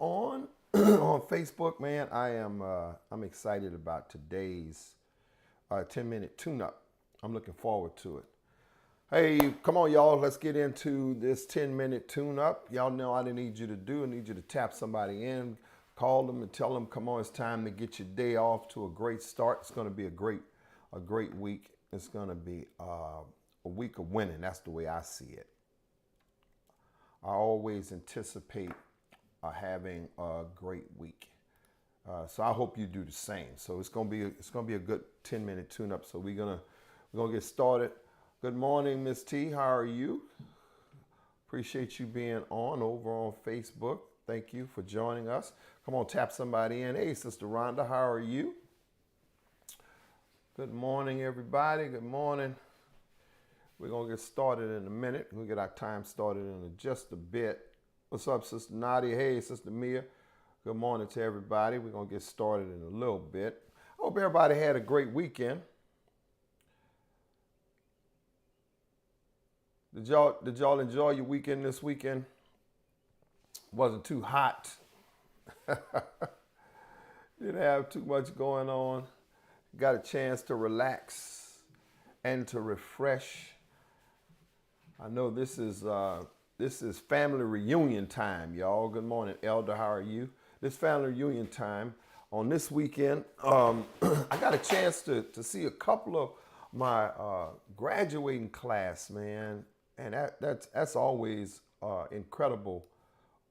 on on Facebook, man, I'm excited about today's 10-minute tune-up. I'm looking forward to it. Hey, come on, y'all. Let's get into this 10-minute tune-up. Y'all know I need you to do. I need you to tap somebody in, call them, and tell them, come on, it's time to get your day off to a great start. It's going to be a great week. It's going to be a week of winning. That's the way I see it. I always anticipate having a great week. So I hope you do the same. So it's gonna be a good 10-minute tune-up. So we're gonna get started. Good morning, Miss T. How are you? Appreciate you being over on Facebook. Thank you for joining us. Come on, tap somebody in. Hey, Sister Rhonda, how are you? Good morning, everybody. Good morning. We're gonna get started in a minute. We'll get our time started in just a bit. What's up, Sister Nadia? Hey, Sister Mia. Good morning to everybody. We're going to get started in a little bit. I hope everybody had a great weekend. Did y'all enjoy your weekend this weekend? Wasn't too hot. Didn't have too much going on. Got a chance to relax and to refresh. I know this is family reunion time, y'all. Good morning, Elder. How are you? This family reunion time on this weekend. I got a chance to see a couple of my graduating class, man, and that's always incredible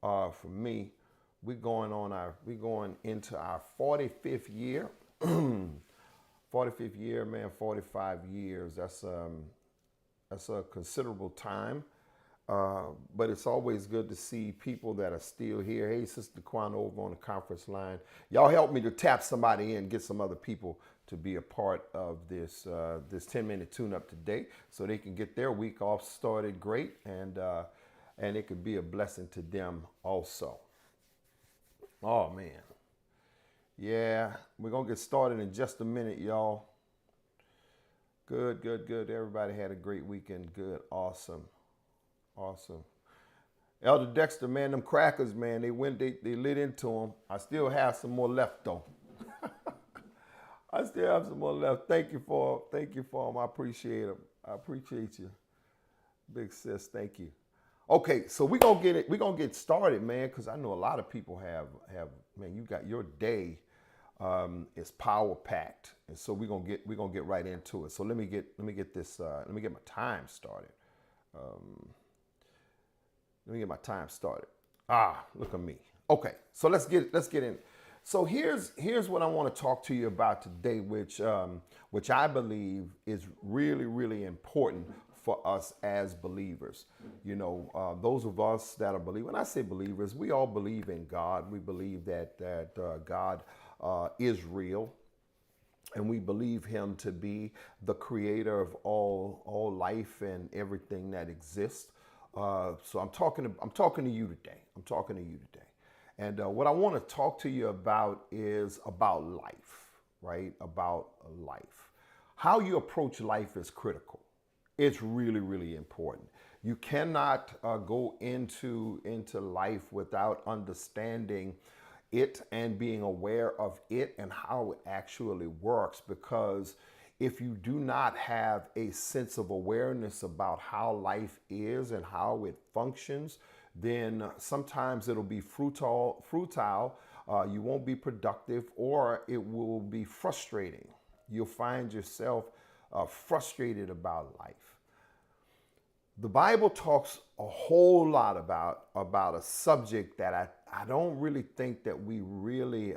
for me. We're going into our 45th year. 45th year, man. 45 years. That's a considerable time. But it's always good to see people that are still here. Hey, Sister Kwan over on the conference line. Y'all help me to tap somebody in, get some other people to be a part of this 10-minute tune-up today so they can get their week off started great, and it could be a blessing to them also. Oh, man. Yeah, we're going to get started in just a minute, y'all. Good. Everybody had a great weekend. Good. Awesome. Elder Dexter, man, them crackers, man, they lit into them. I still have some more left, though. I still have some more left. Thank you for them. I appreciate them. I appreciate you. Big sis, thank you. Okay, so we're gonna get started, man, because I know a lot of people have man, you got your day is power packed. And so we're gonna get right into it. So let me get my time started. Let me get my time started. Look at me. Okay, so let's get in. So here's what I want to talk to you about today, which I believe is really, really important for us as believers. You know, those of us that are believers. When I say believers, we all believe in God. We believe that God is real, and we believe Him to be the creator of all life and everything that exists. So I'm talking to you today. And what I want to talk to you about is about life, right? About life. How you approach life is critical. It's really, really important. You cannot go into life without understanding it and being aware of it and how it actually works, because if you do not have a sense of awareness about how life is and how it functions, then sometimes it'll be futile. You won't be productive, or it will be frustrating. You'll find yourself frustrated about life. The Bible talks a whole lot about a subject that I don't really think that we really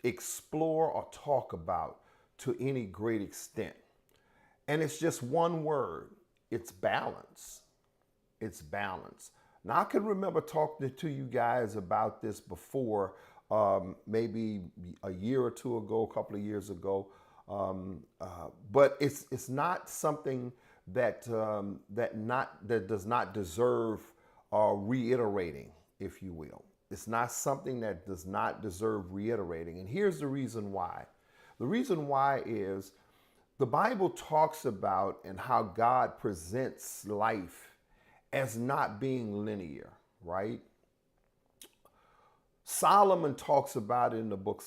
explore or talk about to any great extent. And it's just one word. It's balance. It's balance. Now, I can remember talking to you guys about this before, maybe a year or two ago, a couple of years ago. But it's not something that does not deserve reiterating, if you will. It's not something that does not deserve reiterating. And here's the reason why. The reason why is the Bible talks about and how God presents life as not being linear, right? Solomon talks about it in the book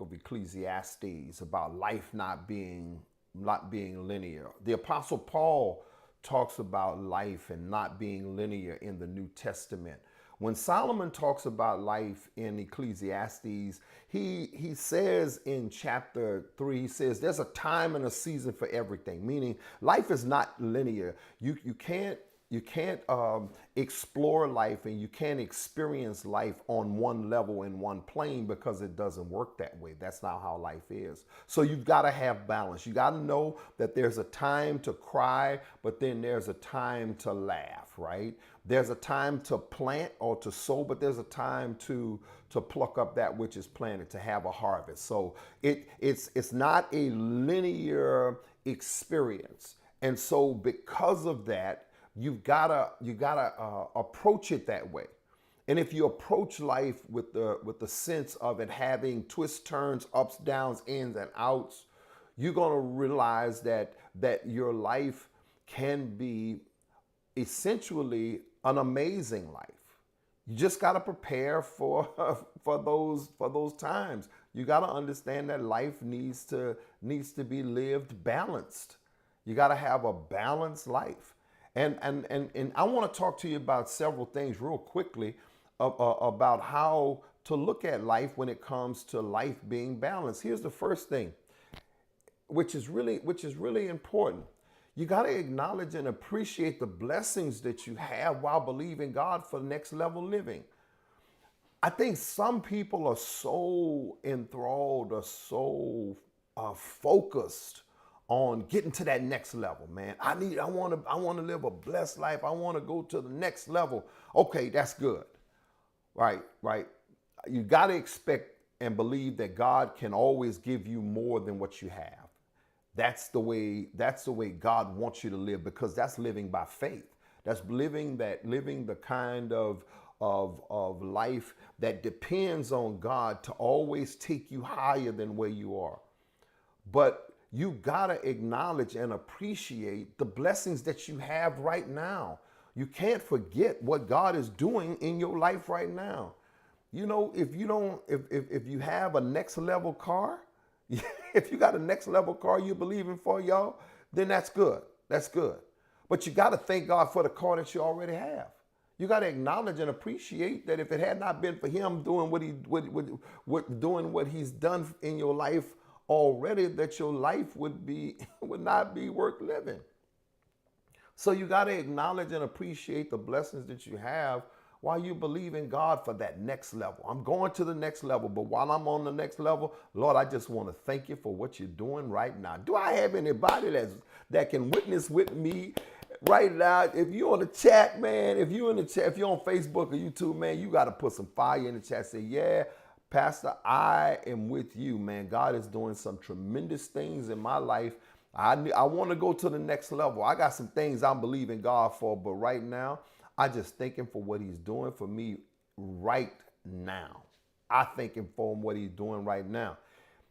of Ecclesiastes about life not being linear. The Apostle Paul talks about life and not being linear in the New Testament. When Solomon talks about life in Ecclesiastes, he says in chapter 3, he says there's a time and a season for everything, meaning life is not linear. You can't explore life and you can't experience life on one level in one plane because it doesn't work that way. That's not how life is. So you've got to have balance. You got to know that there's a time to cry, but then there's a time to laugh, right? There's a time to plant or to sow, but there's a time to pluck up that which is planted, to have a harvest. So it's not a linear experience. And so because of that, you gotta approach it that way. And if you approach life with the sense of it having twists, turns, ups, downs, ins, and outs, you're gonna realize that your life can be essentially an amazing life. You just gotta prepare for those times. You gotta understand that life needs to be lived balanced. You gotta have a balanced life. And I want to talk to you about several things real quickly about how to look at life when it comes to life being balanced. Here's the first thing, which is really important. You got to acknowledge and appreciate the blessings that you have while believing God for next level living. I think some people are so enthralled or so focused on getting to that next level, man. I want to live a blessed life. I want to go to the next level. Okay, that's good. Right. You got to expect and believe that God can always give you more than what you have. That's the way God wants you to live, because that's living by faith. That's living the kind of life that depends on God to always take you higher than where you are. But you gotta acknowledge and appreciate the blessings that you have right now. You can't forget what God is doing in your life right now. You know, if you have a next level car, if you got a next level car you're believing for, y'all, then that's good. That's good. But you gotta thank God for the car that you already have. You got to acknowledge and appreciate that if it had not been for him doing what he's done in your life already, that your life would not be worth living. So you got to acknowledge and appreciate the blessings that you have while you believe in God for that next level. I'm going to the next level, but while I'm on the next level, Lord, I just want to thank you for what you're doing right now. Do I have anybody that can witness with me right now? If you're on the chat, man, if you're on Facebook or YouTube, man, you got to put some fire in the chat. Say, yeah, Pastor, I am with you, man. God is doing some tremendous things in my life. I want to go to the next level. I got some things I'm believing God for, but right now, I just thank him for what he's doing for me right now. I thank him for what he's doing right now.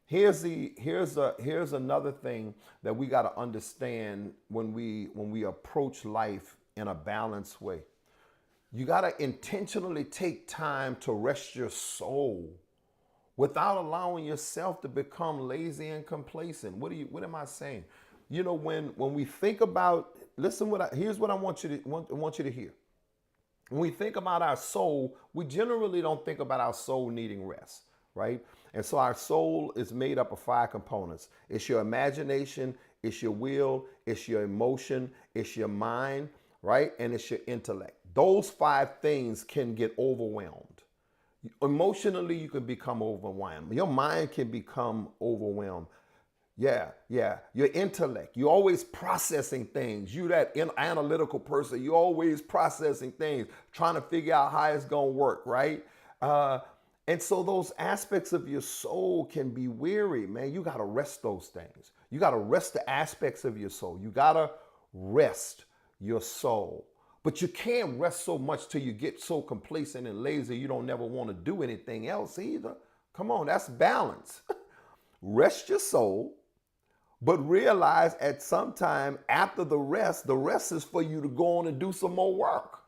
Here's another thing that we got to understand when we approach life in a balanced way. You got to intentionally take time to rest your soul without allowing yourself to become lazy and complacent. What am I saying? You know, when we think about, here's what I want you to hear. When we think about our soul, we generally don't think about our soul needing rest, right? And so our soul is made up of 5 components. It's your imagination, it's your will, it's your emotion, it's your mind, right? And it's your intellect. Those 5 things can get overwhelmed. Emotionally, you can become overwhelmed. Your mind can become overwhelmed. Yeah. Your intellect, you're always processing things. You that analytical person, you're always processing things, trying to figure out how it's going to work, right? And so those aspects of your soul can be weary, man. You got to rest those things. You got to rest the aspects of your soul. You got to rest your soul. But you can't rest so much till you get so complacent and lazy you don't never want to do anything else either. Come on, that's balance. Rest your soul, but realize at some time after the rest is for you to go on and do some more work.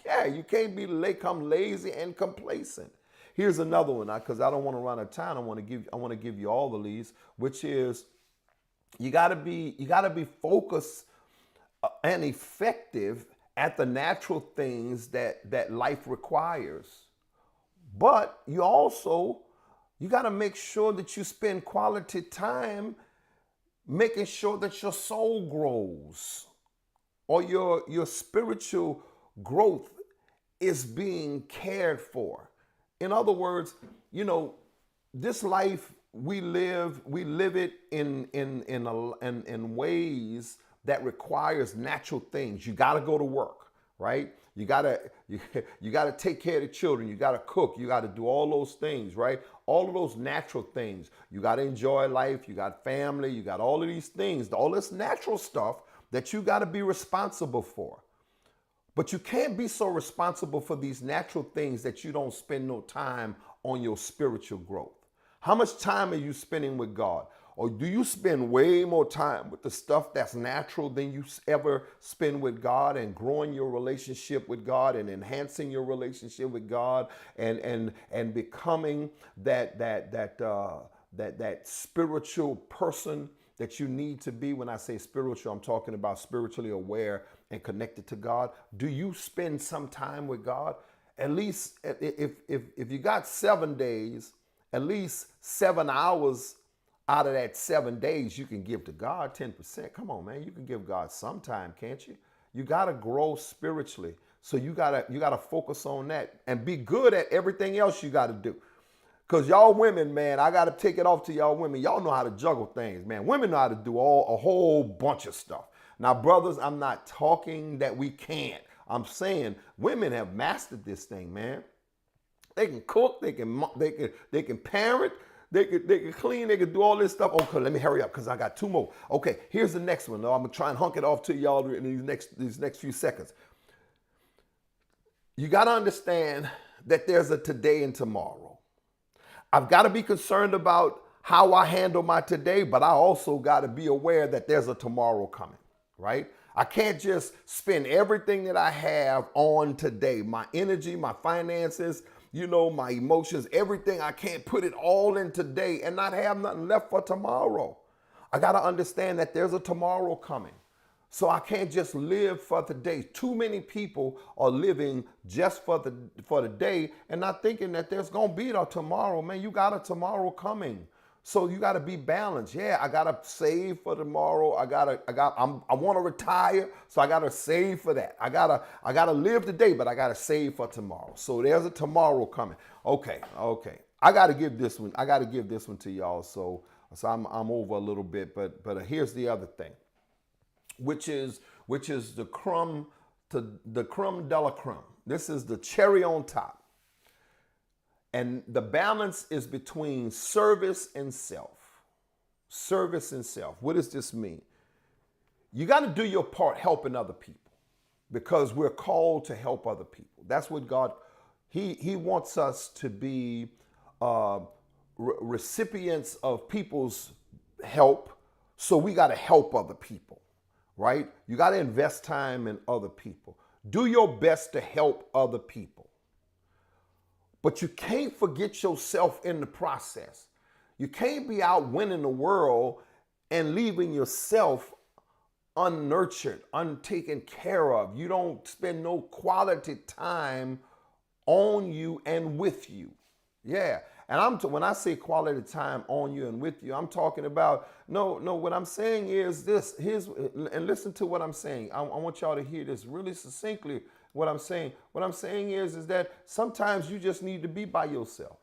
Yeah, you can't become lazy and complacent. Here's another one, because I don't want to run out of time. I want to give you all the leads, which is you gotta be focused and effective at the natural things that life requires. But you got to make sure that you spend quality time making sure that your soul grows, or your spiritual growth is being cared for. In other words, this life we live it in ways that requires natural things. You got to go to work, right? You got to take care of the children. You got to cook. You got to do all those things, right? All of those natural things. You got to enjoy life. You got family. You got all of these things, all this natural stuff that you got to be responsible for. But you can't be so responsible for these natural things that you don't spend no time on your spiritual growth. How much time are you spending with God? Or do you spend way more time with the stuff that's natural than you ever spend with God, and growing your relationship with God and enhancing your relationship with God, and becoming that spiritual person that you need to be? When I say spiritual, I'm talking about spiritually aware and connected to God. Do you spend some time with God? At least if you got 7 days, at least 7 hours out of that 7 days you can give to God. 10%. Come on, man. You can give God some time, can't you? You got to grow spiritually. So you gotta focus on that and be good at everything else you got to do. Because y'all women, man, I got to take it off to y'all women. Y'all know how to juggle things, man. Women know how to do a whole bunch of stuff. Now, brothers, I'm not talking that we can't. I'm saying women have mastered this thing, man. They can cook, they can parent, they can clean, they can do all this stuff. Okay, let me hurry up because I got 2 more. Okay, here's the next one. I'm gonna try and hunk it off to y'all in these next few seconds. You got to understand that there's a today and tomorrow. I've got to be concerned about how I handle my today, but I also got to be aware that there's a tomorrow coming, right? I can't just spend everything that I have on today, my energy, my finances, my emotions, everything. I can't put it all in today and not have nothing left for tomorrow. I got to understand that there's a tomorrow coming. So I can't just live for the day. Too many people are living just for the day and not thinking that there's going to be a tomorrow. Man, you got a tomorrow coming. So you got to be balanced. Yeah, I got to save for tomorrow. I want to retire, so I got to save for that. I got to live today, but I got to save for tomorrow. So there's a tomorrow coming. Okay. I got to give this one. I got to give this one to y'all. So I'm over a little bit, but here's the other thing, which is the crumb de la crumb. This is the cherry on top. And the balance is between service and self. Service and self. What does this mean? You got to do your part helping other people, because we're called to help other people. That's what God, He wants us to be recipients of people's help. So we got to help other people, right? You got to invest time in other people. Do your best to help other people. But you can't forget yourself in the process. You can't be out winning the world and leaving yourself unnurtured, untaken care of. You don't spend no quality time on you and with you. Yeah. And when I say quality time on you and with you, I'm talking about, no, what I'm saying is this. And listen to what I'm saying. I want y'all to hear this really succinctly. What I'm saying is that sometimes you just need to be by yourself.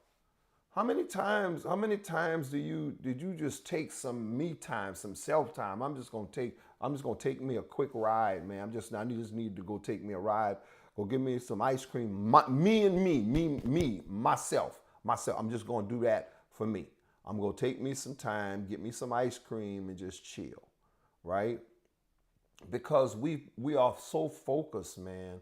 How many times did you just take some me time, some self time? I'm just gonna take me a quick ride, man. I just need to go take me a ride. Go give me some ice cream. Myself. I'm just gonna do that for me. I'm gonna take me some time, get me some ice cream, and just chill, right? Because we are so focused, man,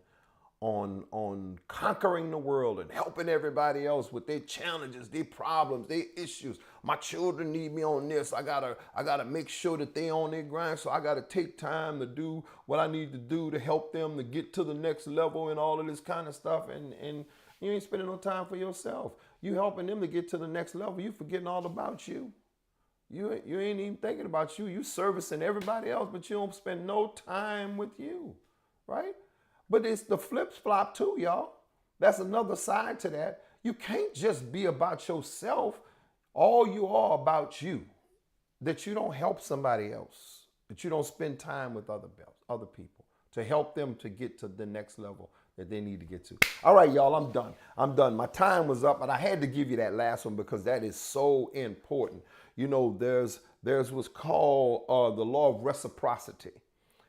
on conquering the world and helping everybody else with their challenges, their problems, their issues. My children need me on this. I gotta make sure that they on their grind. So I gotta take time to do what I need to do to help them to get to the next level and all of this kind of stuff. And you ain't spending no time for yourself. You helping them to get to the next level. You forgetting all about you. You ain't even thinking about you. You servicing everybody else, but you don't spend no time with you, right? But it's the flip flop too, y'all. That's another side to that. You can't just be about yourself. All you are about you. That you don't help somebody else. That you don't spend time with other people to help them to get to the next level that they need to get to. All right, y'all, I'm done. I'm done. My time was up, but I had to give you that last one because that is so important. You know, there's what's called the law of reciprocity.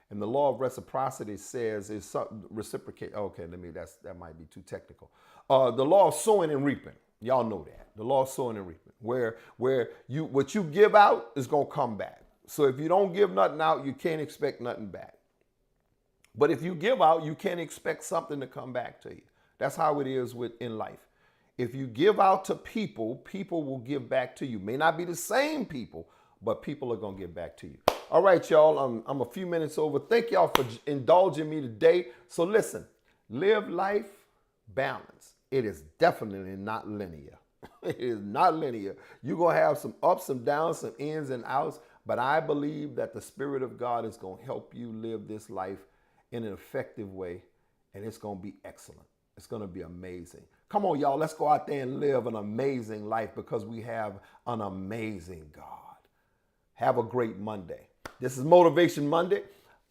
And the law of reciprocity says is something reciprocate. Okay, that might be too technical. The law of sowing and reaping. Y'all know that. The law of sowing and reaping. Where what you give out is gonna come back. So if you don't give nothing out, you can't expect nothing back. But if you give out, you can't expect something to come back to you. That's how it is in life. If you give out to people, people will give back to you. May not be the same people, but people are gonna give back to you. All right, y'all, I'm a few minutes over. Thank y'all for indulging me today. So listen, live life balanced. It is definitely not linear. It is not linear. You're going to have some ups and downs, some ins and outs, but I believe that the Spirit of God is going to help you live this life in an effective way, and it's going to be excellent. It's going to be amazing. Come on, y'all, let's go out there and live an amazing life because we have an amazing God. Have a great Monday. This is Motivation Monday,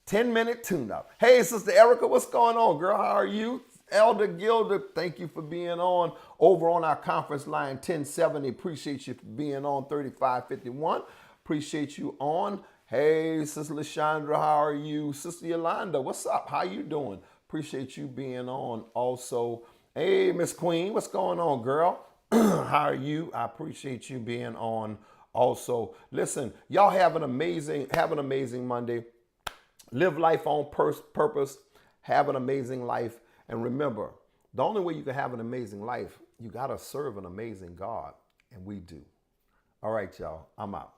10-minute tune-up. Hey, Sister Erica, what's going on, girl? How are you? Elder Gilder, thank you for being on over on our conference line 1070. Appreciate you for being on 3551. Appreciate you on. Hey, Sister LaShandra, how are you? Sister Yolanda, what's up? How you doing? Appreciate you being on also. Hey, Miss Queen, what's going on, girl? How are you? I appreciate you being on also. Listen, y'all have an amazing Monday. Live life on purpose. Have an amazing life. And remember, the only way you can have an amazing life, you got to serve an amazing God. And we do. All right, y'all. I'm out.